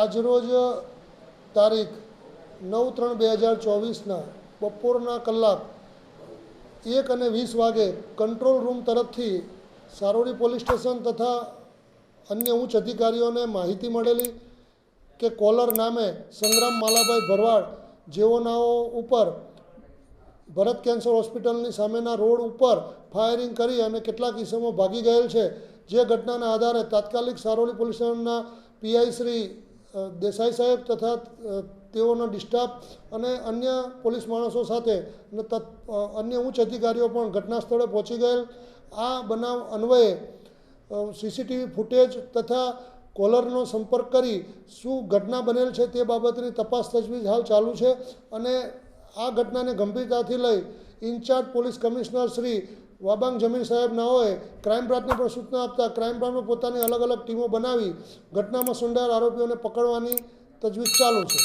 આજરોજ તારીખ 9/3/2024 બપોરના કલાક 1:20 વાગે કંટ્રોલ રૂમ તરફથી સારોડી પોલીસ સ્ટેશન તથા અન્ય ઉચ્ચ અધિકારીઓને માહિતી મળેલી કે કોલર નામે સંગ્રામ માલાભાઈ ભરવાડ જેઓનાઓ ઉપર ભરત કેન્સર હોસ્પિટલની સામેના રોડ ઉપર ફાયરિંગ કરી અને કેટલાક ઇસમો ભાગી ગયેલ છે। જે ઘટનાના આધારે તાત્કાલિક સારોલી પોલીસ સ્ટેશનના પીઆઈ શ્રી દેસાઈ સાહેબ તથા તેઓનો ડિસ્ટાફ અને અન્ય પોલીસ માણસો સાથે અન્ય ઉચ્ચ અધિકારીઓ પણ ઘટના સ્થળે પહોંચી ગયેલ। આ બનાવ અન્વયે સીસીટીવી ફૂટેજ તથા કોલરનો સંપર્ક કરી શું ઘટના બનેલ છે તે બાબતની તપાસ તજવીજ હાલ ચાલુ છે અને આ ઘટનાને ગંભીરતાથી લઈ in charge police commissioner Shri Wabang જમીન સાહેબ નાઓએ ક્રાઇમ બ્રાન્ચને પણ સૂચના આપતા ક્રાઇમ બ્રાન્ચમાં પોતાની અલગ અલગ ટીમો બનાવી ઘટનામાં સંડોવાયેલ આરોપીઓને પકડવાની તજવીજ ચાલુ છે।